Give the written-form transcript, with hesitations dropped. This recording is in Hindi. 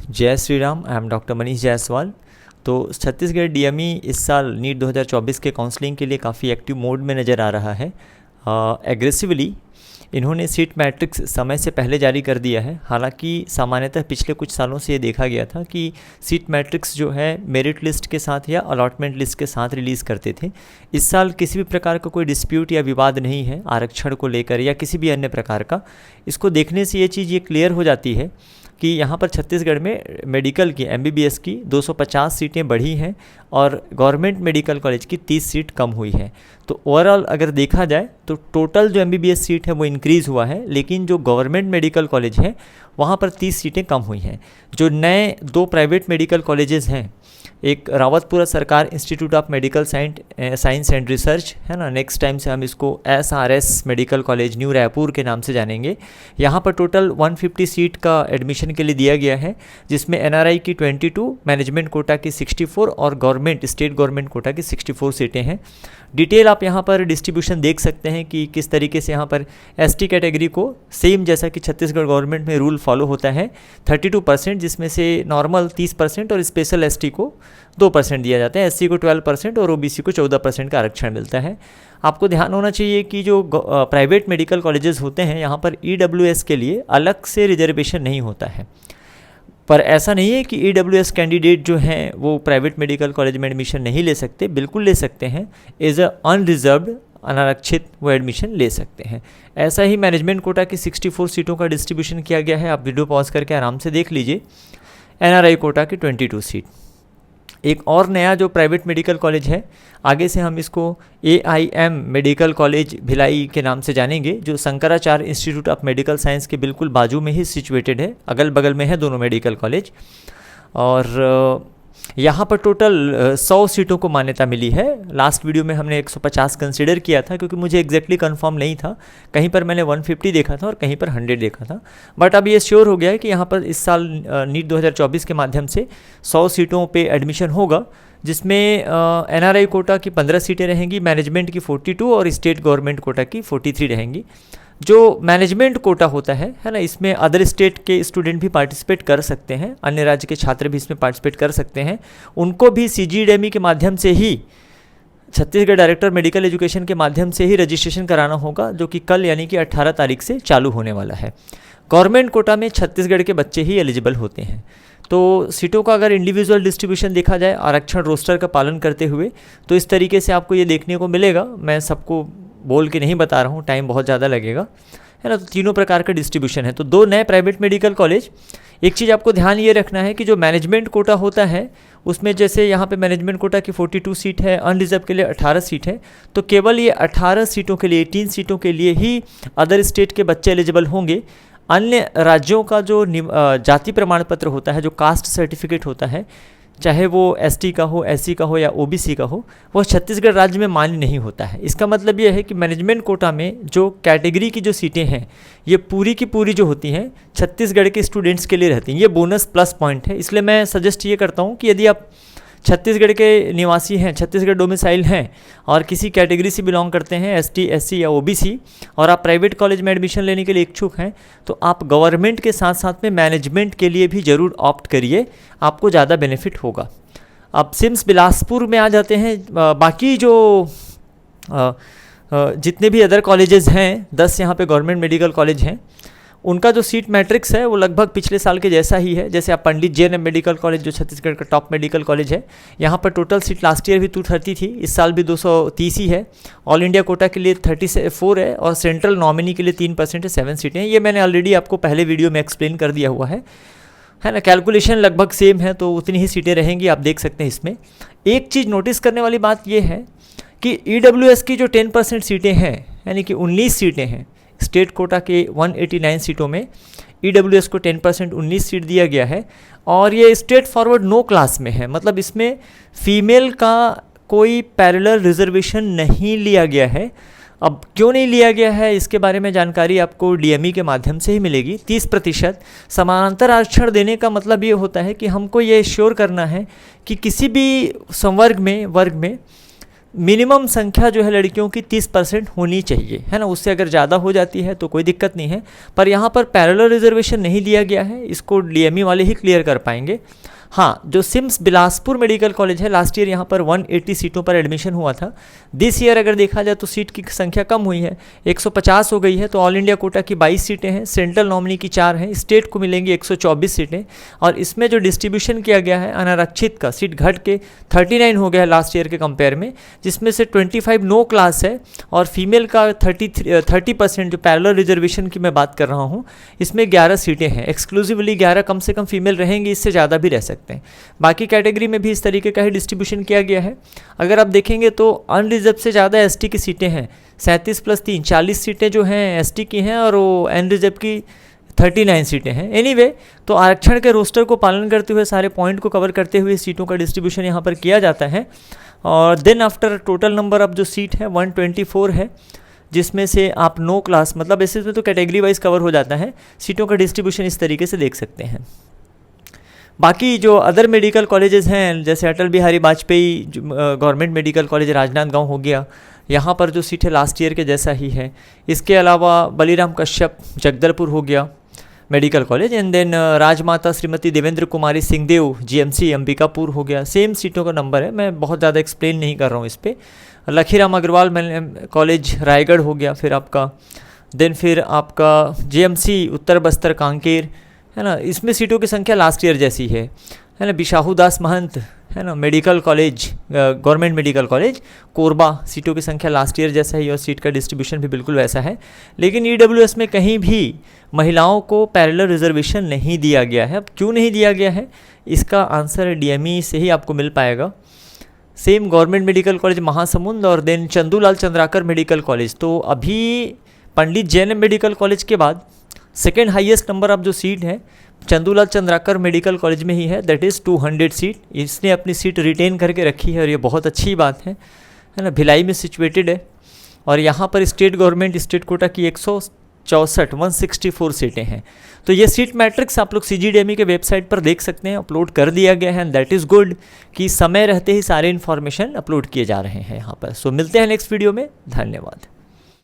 जय Shri Ram. I am doctor Manish Jaiswal. तो छत्तीसगढ़ डीएमई इस साल नीट 2024 के काउंसलिंग के लिए काफ़ी एक्टिव मोड में नज़र आ रहा है। एग्रेसिवली इन्होंने सीट मैट्रिक्स समय से पहले जारी कर दिया है। हालांकि सामान्यतः पिछले कुछ सालों से ये देखा गया था कि सीट मैट्रिक्स जो है मेरिट लिस्ट के साथ या अलॉटमेंट लिस्ट के साथ रिलीज़ करते थे। इस साल किसी भी प्रकार का कोई डिस्प्यूट या विवाद नहीं है आरक्षण को लेकर या किसी भी अन्य प्रकार का। इसको देखने से ये चीज़ ये क्लियर हो जाती है कि यहाँ पर छत्तीसगढ़ में मेडिकल की एमबीबीएस की 250 सीटें बढ़ी हैं और गवर्नमेंट मेडिकल कॉलेज की 30 सीट कम हुई है। तो ओवरऑल अगर देखा जाए तो टोटल जो एमबीबीएस सीट है वो इंक्रीज़ हुआ है, लेकिन जो गवर्नमेंट मेडिकल कॉलेज है वहाँ पर 30 सीटें कम हुई हैं। जो नए 2 प्राइवेट मेडिकल कॉलेजेस हैं, एक रावतपुरा सरकार institute of medical science and research है ना, नेक्स्ट टाइम से हम इसको SRS medical college new Raipur के नाम से जानेंगे। यहाँ पर टोटल 150 सीट का एडमिशन के लिए दिया गया है, जिसमें NRI की 22, मैनेजमेंट कोटा की 64 और गवर्नमेंट स्टेट गवर्नमेंट कोटा की 64 सीटें हैं। डिटेल आप यहाँ पर डिस्ट्रीब्यूशन देख सकते हैं कि किस तरीके से यहाँ पर ST कैटेगरी को सेम जैसा कि छत्तीसगढ़ गवर्नमेंट में रूल फॉलो होता है 32%, जिसमें से नॉर्मल 30% और स्पेशल ST को 2% दिया जाता है, SC को 12% और OBC को 14% का आरक्षण मिलता है। आपको ध्यान होना चाहिए कि जो प्राइवेट मेडिकल कॉलेजेस होते हैं यहाँ पर EWS के लिए अलग से रिजर्वेशन नहीं होता है। पर ऐसा नहीं है कि EWS कैंडिडेट जो हैं वो प्राइवेट मेडिकल कॉलेज में एडमिशन नहीं ले सकते, बिल्कुल ले सकते हैं। एज अ अनरिजर्व्ड अनारक्षित वो एडमिशन ले सकते हैं। ऐसा ही मैनेजमेंट कोटा की 64 सीटों का डिस्ट्रीब्यूशन किया गया है। आप वीडियो पॉज करके आराम से देख लीजिए। NRI कोटा की 22 सीट। एक और नया जो प्राइवेट मेडिकल कॉलेज है, आगे से हम इसको AIM मेडिकल कॉलेज भिलाई के नाम से जानेंगे, जो Shankaracharya institute of medical science के बिल्कुल बाजू में ही सिचुएटेड है, अगल बगल में है दोनों मेडिकल कॉलेज। और यहाँ पर टोटल 100 सीटों को मान्यता मिली है। लास्ट वीडियो में हमने 150 कंसीडर किया था, क्योंकि मुझे एग्जैक्टली कंफर्म नहीं था, कहीं पर मैंने 150 देखा था और कहीं पर 100 देखा था। बट अब ये श्योर हो गया है कि यहाँ पर इस साल नीट 2024 के माध्यम से 100 सीटों पे एडमिशन होगा, जिसमें NRI कोटा की 15 सीटें रहेंगी, मैनेजमेंट की 42 और स्टेट गवर्नमेंट कोटा की 43 रहेंगी। जो मैनेजमेंट कोटा होता है ना, इसमें अदर स्टेट के स्टूडेंट भी पार्टिसिपेट कर सकते हैं, अन्य राज्य के छात्र भी इसमें पार्टिसिपेट कर सकते हैं। उनको भी CGDME के माध्यम से ही, छत्तीसगढ़ डायरेक्टर मेडिकल एजुकेशन के माध्यम से ही रजिस्ट्रेशन कराना होगा, जो कि कल यानी कि 18 तारीख से चालू होने वाला है। गवर्नमेंट कोटा में छत्तीसगढ़ के बच्चे ही एलिजिबल होते हैं। तो सीटों का अगर इंडिविजुअल डिस्ट्रीब्यूशन देखा जाए आरक्षण रोस्टर का पालन करते हुए, तो इस तरीके से आपको ये देखने को मिलेगा। मैं सबको बोल के नहीं बता रहा हूँ, टाइम बहुत ज़्यादा लगेगा, है ना। तो तीनों प्रकार का डिस्ट्रीब्यूशन है। तो 2 नए प्राइवेट मेडिकल कॉलेज। एक चीज़ आपको ध्यान ये रखना है कि जो मैनेजमेंट कोटा होता है उसमें जैसे यहाँ पे मैनेजमेंट कोटा की 42 सीट है, अनरिजर्व के लिए 18 सीट है, तो केवल ये 18 सीटों के लिए, 18 सीटों के लिए ही अदर स्टेट के बच्चे एलिजिबल होंगे। अन्य राज्यों का जो जाति प्रमाण पत्र होता है, जो कास्ट सर्टिफिकेट होता है, चाहे वो ST का हो, SC का हो या OBC का हो, वो छत्तीसगढ़ राज्य में मान्य नहीं होता है। इसका मतलब ये है कि मैनेजमेंट कोटा में जो कैटेगरी की जो सीटें हैं, ये पूरी की पूरी जो होती हैं छत्तीसगढ़ के स्टूडेंट्स के लिए रहती हैं। ये बोनस प्लस पॉइंट है। इसलिए मैं सजेस्ट ये करता हूँ कि यदि आप छत्तीसगढ़ के निवासी हैं, छत्तीसगढ़ डोमिसाइल हैं और किसी कैटेगरी से बिलोंग करते हैं, ST, SC या OBC, और आप प्राइवेट कॉलेज में एडमिशन लेने के लिए इच्छुक हैं, तो आप गवर्नमेंट के साथ साथ में मैनेजमेंट के लिए भी ज़रूर ऑप्ट करिए, आपको ज़्यादा बेनिफिट होगा। अब सिम्स बिलासपुर में आ जाते हैं। बाकी जो जितने भी अदर कॉलेजेस हैं, 10 यहाँ पे गवर्नमेंट मेडिकल कॉलेज हैं, उनका जो सीट मैट्रिक्स है वो लगभग पिछले साल के जैसा ही है। जैसे आप पंडित JNM मेडिकल कॉलेज, जो छत्तीसगढ़ का टॉप मेडिकल कॉलेज है, यहाँ पर टोटल सीट लास्ट ईयर भी 230 थी, इस साल भी 230 ही है। ऑल इंडिया कोटा के लिए 34 है और सेंट्रल नॉमिनी के लिए 3% है, 7 सीटें हैं। ये मैंने ऑलरेडी आपको पहले वीडियो में एक्सप्लेन कर दिया हुआ है ना। कैलकुलेशन लगभग सेम है, तो उतनी ही सीटें रहेंगी, आप देख सकते हैं। इसमें एक चीज़ नोटिस करने वाली बात यह है कि EWS की जो 10% सीटें हैं, यानी कि 19 सीटें हैं, स्टेट कोटा के 189 सीटों में EWS को 10% 19 सीट दिया गया है, और ये स्ट्रेट फॉरवर्ड नो क्लास में है। मतलब इसमें फीमेल का कोई पैरेलल रिजर्वेशन नहीं लिया गया है। अब क्यों नहीं लिया गया है, इसके बारे में जानकारी आपको DME के माध्यम से ही मिलेगी। 30% समानांतर आरक्षण देने का मतलब ये होता है कि हमको ये श्योर करना है कि किसी भी संवर्ग में, वर्ग में मिनिमम संख्या जो है लड़कियों की 30% होनी चाहिए, है ना। उससे अगर ज़्यादा हो जाती है तो कोई दिक्कत नहीं है, पर यहाँ पर पैरेलल रिजर्वेशन नहीं दिया गया है, इसको डीएमई वाले ही क्लियर कर पाएंगे। हाँ, जो सिम्स बिलासपुर मेडिकल कॉलेज है, लास्ट ईयर यहाँ पर 180 सीटों पर एडमिशन हुआ था। दिस ईयर अगर देखा जाए तो सीट की संख्या कम हुई है, 150 हो गई है। तो ऑल इंडिया कोटा की 22 सीटें हैं, सेंट्रल नॉमिनी की 4 हैं, स्टेट को मिलेंगी 124 सीटें। और इसमें जो डिस्ट्रीब्यूशन किया गया है अनारक्षित का, सीट घट के 39 हो गया है लास्ट ईयर के कंपेयर में, जिसमें से 25 नो क्लास है और फीमेल का 30% जो पैरेलल रिजर्वेशन की मैं बात कर रहा हूँ, इसमें 11 सीटें हैं। एक्सक्लूसिवली 11 कम से कम फीमेल रहेंगी, इससे ज़्यादा भी रह सकते हैं। बाकी कैटेगरी में भी इस तरीके का ही डिस्ट्रीब्यूशन किया गया है। अगर आप देखेंगे तो अनरिजर्व से ज़्यादा एसटी की सीटें हैं, 37 + 3 40 सीटें जो हैं एसटी की हैं, और वो अनरिजर्व की 39 सीटें हैं। एनीवे, तो आरक्षण के रोस्टर को पालन करते हुए, सारे पॉइंट को कवर करते हुए सीटों का डिस्ट्रीब्यूशन यहाँ पर किया जाता है। और then after total number of जो सीट है 124 है, जिसमें से आप नो क्लास मतलब बेसिस में तो कैटेगरी वाइज कवर हो जाता है। सीटों का डिस्ट्रीब्यूशन इस तरीके से देख सकते हैं। बाकी जो अदर मेडिकल कॉलेजेस हैं, जैसे Atal Bihari Vajpayee government medical college Rajnandgaon हो गया, यहाँ पर जो सीट है लास्ट ईयर के जैसा ही है। इसके अलावा बलीराम कश्यप जगदलपुर हो गया medical college, and then Rajmata Shrimati Devendra Kumari Singhdeo GMC Ambikapur हो गया। सेम सीटों का नंबर है, मैं बहुत ज़्यादा एक्सप्लेन नहीं कर रहा हूँ इस पर। लखीराम अग्रवाल कॉलेज रायगढ़ हो गया, फिर आपका जेएमसी उत्तर बस्तर कांकेर, है ना। इसमें सीटों की संख्या लास्ट ईयर जैसी है ना। बिशाहू दास महंत, है ना, medical college government medical college Korba, सीटों की संख्या लास्ट ईयर जैसा ही और सीट का डिस्ट्रीब्यूशन भी बिल्कुल वैसा है। लेकिन ईडब्ल्यूएस में कहीं भी महिलाओं को पैरेलल रिजर्वेशन नहीं दिया गया है। अब क्यों नहीं दिया गया है, इसका आंसर डीएमई से ही आपको मिल पाएगा। Same government medical college Mahasamund और then Chandulal Chandrakar medical college. तो अभी पंडित जैन मेडिकल कॉलेज के बाद सेकेंड हाईएस्ट नंबर ऑफ जो सीट है चंदूलाल चंद्राकर मेडिकल कॉलेज में ही है, दैट इज़ 200 सीट। इसने अपनी सीट रिटेन करके रखी है और ये बहुत अच्छी बात है ना। भिलाई में सिचुएटेड है और यहाँ पर स्टेट गवर्नमेंट स्टेट कोटा की 164 सीटें हैं। तो ये सीट मैट्रिक्स आप लोग CGDME के वेबसाइट पर देख सकते हैं, अपलोड कर दिया गया है। एंड दैट इज़ गुड कि समय रहते ही सारे इन्फॉर्मेशन अपलोड किए जा रहे हैं यहाँ पर। सो मिलते हैं नेक्स्ट वीडियो में, धन्यवाद।